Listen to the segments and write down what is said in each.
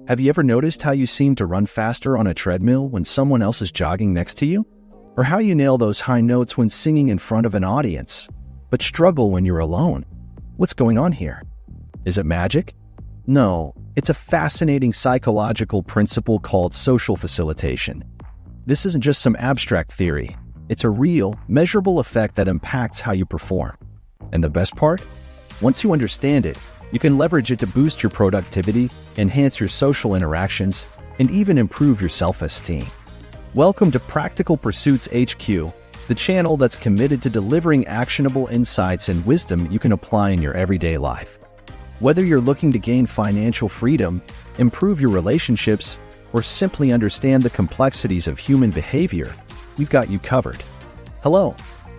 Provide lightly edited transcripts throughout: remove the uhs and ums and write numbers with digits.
Have you ever noticed how you seem to run faster on a treadmill when someone else is jogging next to you? Or how you nail those high notes when singing in front of an audience, but struggle when you're alone? What's going on here? Is it magic? No, it's a fascinating psychological principle called social facilitation. This isn't just some abstract theory. It's a real, measurable effect that impacts how you perform. And the best part? Once you understand it, you can leverage it to boost your productivity, enhance your social interactions, and even improve your self-esteem. Welcome to Practical Pursuits HQ, the channel that's committed to delivering actionable insights and wisdom you can apply in your everyday life. Whether you're looking to gain financial freedom, improve your relationships, or simply understand the complexities of human behavior, we've got you covered. Hello,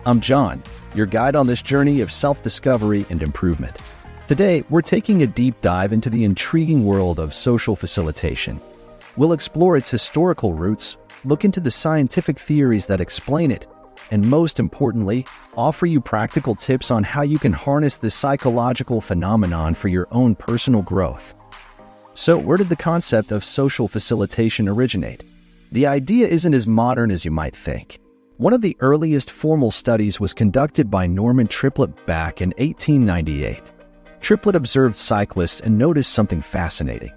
I'm John, your guide on this journey of self-discovery and improvement. Today, we're taking a deep dive into the intriguing world of social facilitation. We'll explore its historical roots, look into the scientific theories that explain it, and most importantly, offer you practical tips on how you can harness this psychological phenomenon for your own personal growth. So, where did the concept of social facilitation originate? The idea isn't as modern as you might think. One of the earliest formal studies was conducted by Norman Triplett back in 1898. Triplett observed cyclists and noticed something fascinating.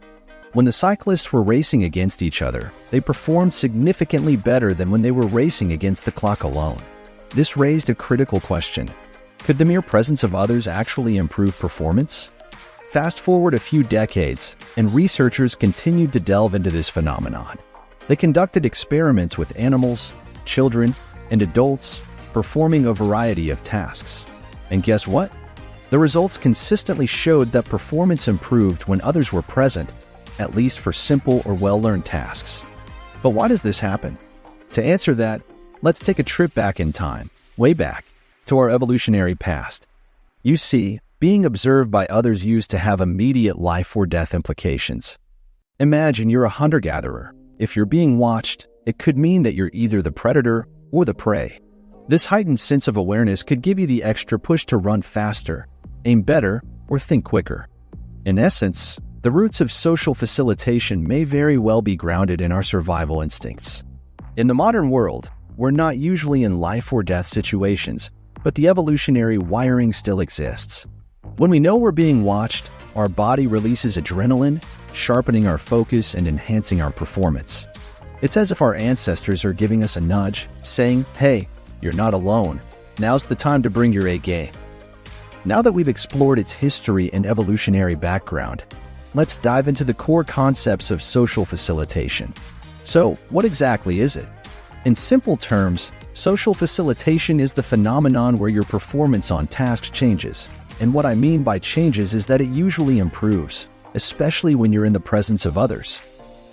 When the cyclists were racing against each other, they performed significantly better than when they were racing against the clock alone. This raised a critical question. Could the mere presence of others actually improve performance? Fast forward a few decades, and researchers continued to delve into this phenomenon. They conducted experiments with animals, children, and adults, performing a variety of tasks. And guess what? The results consistently showed that performance improved when others were present, at least for simple or well-learned tasks. But why does this happen? To answer that, let's take a trip back in time, way back, to our evolutionary past. You see, being observed by others used to have immediate life or death implications. Imagine you're a hunter-gatherer. If you're being watched, it could mean that you're either the predator or the prey. This heightened sense of awareness could give you the extra push to run faster, aim better, or think quicker. In essence, the roots of social facilitation may very well be grounded in our survival instincts. In the modern world, we're not usually in life or death situations, but the evolutionary wiring still exists. When we know we're being watched, our body releases adrenaline, sharpening our focus and enhancing our performance. It's as if our ancestors are giving us a nudge, saying, "Hey, you're not alone. Now's the time to bring your A game." Now that we've explored its history and evolutionary background, let's dive into the core concepts of social facilitation. So, what exactly is it? In simple terms, social facilitation is the phenomenon where your performance on tasks changes. And what I mean by changes is that it usually improves, especially when you're in the presence of others.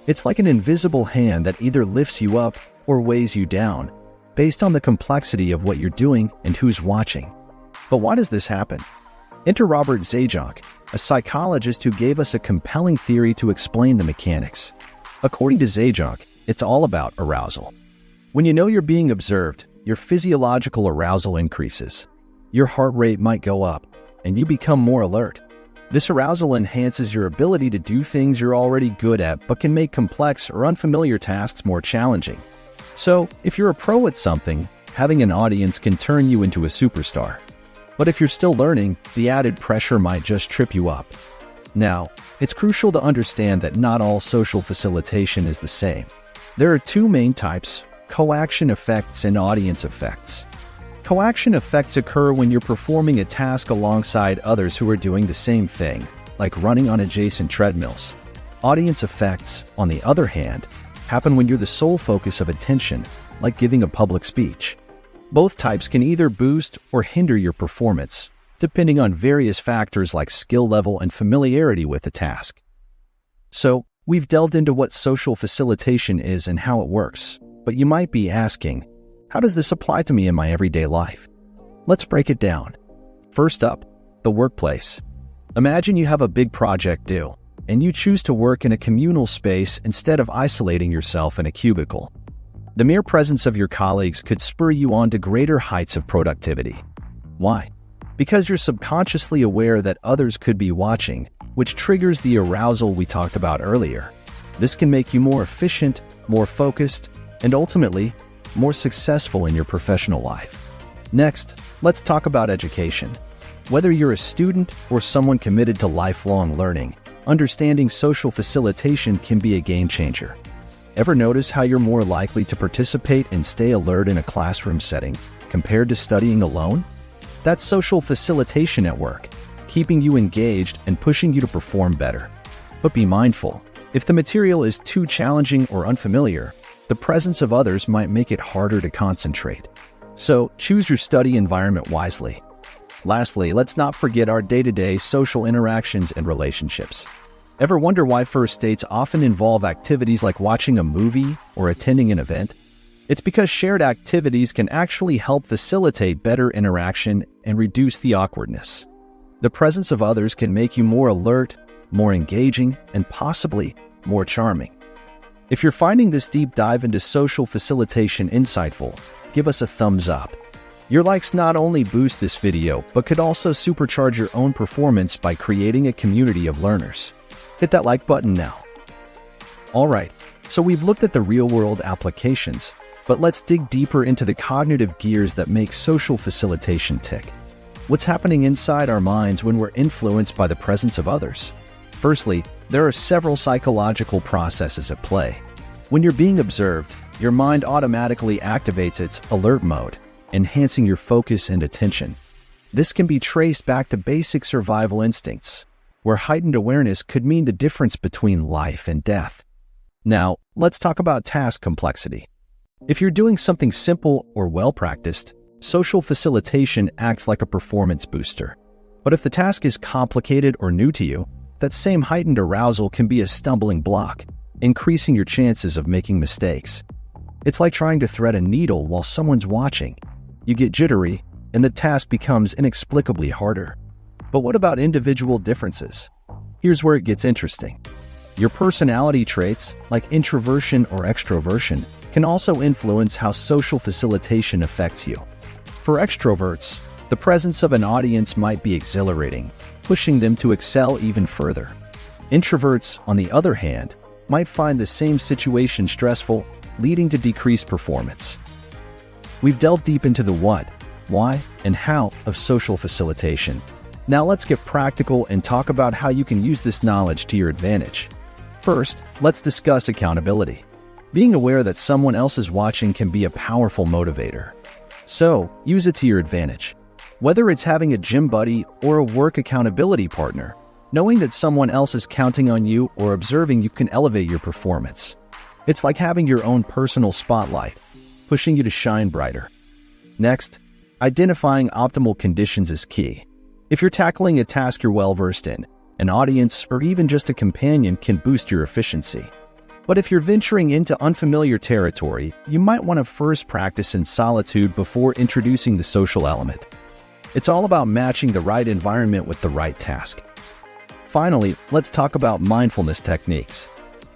It's like an invisible hand that either lifts you up or weighs you down, based on the complexity of what you're doing and who's watching. But why does this happen? Enter Robert Zajonc, a psychologist who gave us a compelling theory to explain the mechanics. According to Zajonc, it's all about arousal. When you know you're being observed, your physiological arousal increases. Your heart rate might go up, and you become more alert. This arousal enhances your ability to do things you're already good at but can make complex or unfamiliar tasks more challenging. So, if you're a pro at something, having an audience can turn you into a superstar. But if you're still learning, the added pressure might just trip you up. Now, it's crucial to understand that not all social facilitation is the same. There are two main types: coaction effects and audience effects. Coaction effects occur when you're performing a task alongside others who are doing the same thing, like running on adjacent treadmills. Audience effects, on the other hand, happen when you're the sole focus of attention, like giving a public speech. Both types can either boost or hinder your performance, depending on various factors like skill level and familiarity with the task. So, we've delved into what social facilitation is and how it works, but you might be asking, how does this apply to me in my everyday life? Let's break it down. First up, the workplace. Imagine you have a big project due, and you choose to work in a communal space instead of isolating yourself in a cubicle. The mere presence of your colleagues could spur you on to greater heights of productivity. Why? Because you're subconsciously aware that others could be watching, which triggers the arousal we talked about earlier. This can make you more efficient, more focused, and ultimately, more successful in your professional life. Next, let's talk about education. Whether you're a student or someone committed to lifelong learning, understanding social facilitation can be a game changer. Ever notice how you're more likely to participate and stay alert in a classroom setting compared to studying alone? That's social facilitation at work, keeping you engaged and pushing you to perform better. But be mindful. If the material is too challenging or unfamiliar, the presence of others might make it harder to concentrate. So, choose your study environment wisely. Lastly, let's not forget our day-to-day social interactions and relationships. Ever wonder why first dates often involve activities like watching a movie or attending an event? It's because shared activities can actually help facilitate better interaction and reduce the awkwardness. The presence of others can make you more alert, more engaging, and possibly more charming. If you're finding this deep dive into social facilitation insightful, give us a thumbs up. Your likes not only boost this video, but could also supercharge your own performance by creating a community of learners. Hit that like button now. Alright, so we've looked at the real-world applications, but let's dig deeper into the cognitive gears that make social facilitation tick. What's happening inside our minds when we're influenced by the presence of others? Firstly, there are several psychological processes at play. When you're being observed, your mind automatically activates its alert mode, enhancing your focus and attention. This can be traced back to basic survival instincts, where heightened awareness could mean the difference between life and death. Now, let's talk about task complexity. If you're doing something simple or well-practiced, social facilitation acts like a performance booster. But if the task is complicated or new to you, that same heightened arousal can be a stumbling block, increasing your chances of making mistakes. It's like trying to thread a needle while someone's watching. You get jittery, and the task becomes inexplicably harder. But what about individual differences? Here's where it gets interesting. Your personality traits, like introversion or extroversion, can also influence how social facilitation affects you. For extroverts, the presence of an audience might be exhilarating, pushing them to excel even further. Introverts, on the other hand, might find the same situation stressful, leading to decreased performance. We've delved deep into the what, why, and how of social facilitation. Now let's get practical and talk about how you can use this knowledge to your advantage. First, let's discuss accountability. Being aware that someone else is watching can be a powerful motivator. So, use it to your advantage. Whether it's having a gym buddy or a work accountability partner, knowing that someone else is counting on you or observing you can elevate your performance. It's like having your own personal spotlight, pushing you to shine brighter. Next, identifying optimal conditions is key. If you're tackling a task you're well-versed in, an audience or even just a companion can boost your efficiency. But if you're venturing into unfamiliar territory, you might want to first practice in solitude before introducing the social element. It's all about matching the right environment with the right task. Finally, let's talk about mindfulness techniques.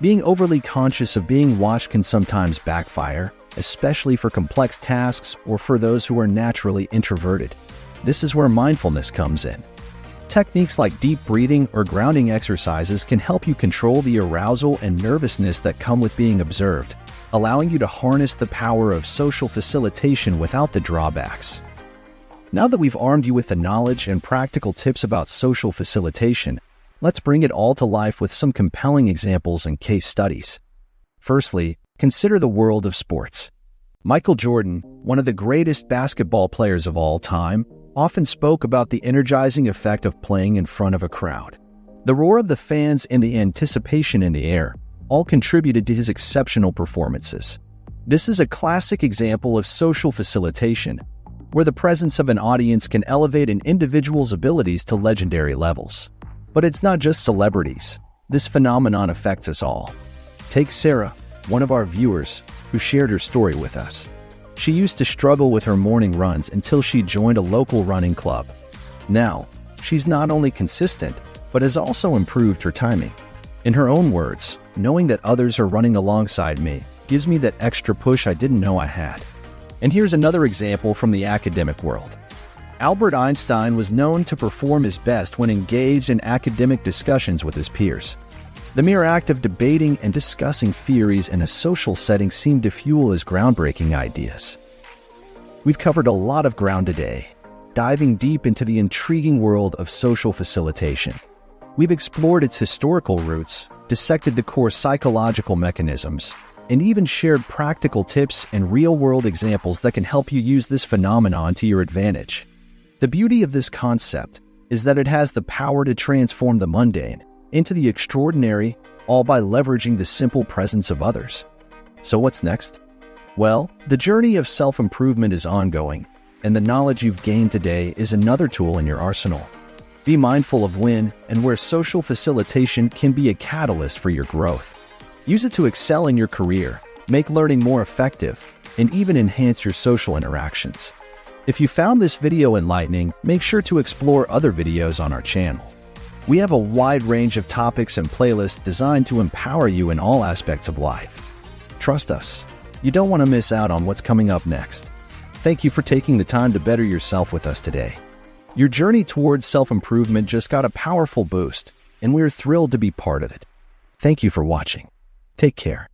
Being overly conscious of being watched can sometimes backfire, especially for complex tasks or for those who are naturally introverted. This is where mindfulness comes in. Techniques like deep breathing or grounding exercises can help you control the arousal and nervousness that come with being observed, allowing you to harness the power of social facilitation without the drawbacks. Now that we've armed you with the knowledge and practical tips about social facilitation, let's bring it all to life with some compelling examples and case studies. Firstly, consider the world of sports. Michael Jordan, one of the greatest basketball players of all time, often spoke about the energizing effect of playing in front of a crowd. The roar of the fans and the anticipation in the air all contributed to his exceptional performances. This is a classic example of social facilitation, where the presence of an audience can elevate an individual's abilities to legendary levels. But it's not just celebrities. This phenomenon affects us all. Take Sarah, one of our viewers, who shared her story with us. She used to struggle with her morning runs until she joined a local running club. Now, she's not only consistent, but has also improved her timing. In her own words, knowing that others are running alongside me gives me that extra push I didn't know I had. And here's another example from the academic world. Albert Einstein was known to perform his best when engaged in academic discussions with his peers. The mere act of debating and discussing theories in a social setting seemed to fuel his groundbreaking ideas. We've covered a lot of ground today, diving deep into the intriguing world of social facilitation. We've explored its historical roots, dissected the core psychological mechanisms, and even shared practical tips and real-world examples that can help you use this phenomenon to your advantage. The beauty of this concept is that it has the power to transform the mundane into the extraordinary, all by leveraging the simple presence of others. So what's next? Well, the journey of self-improvement is ongoing, and the knowledge you've gained today is another tool in your arsenal. Be mindful of when and where social facilitation can be a catalyst for your growth. Use it to excel in your career, make learning more effective, and even enhance your social interactions. If you found this video enlightening, make sure to explore other videos on our channel. We have a wide range of topics and playlists designed to empower you in all aspects of life. Trust us, you don't want to miss out on what's coming up next. Thank you for taking the time to better yourself with us today. Your journey towards self-improvement just got a powerful boost, and we're thrilled to be part of it. Thank you for watching. Take care.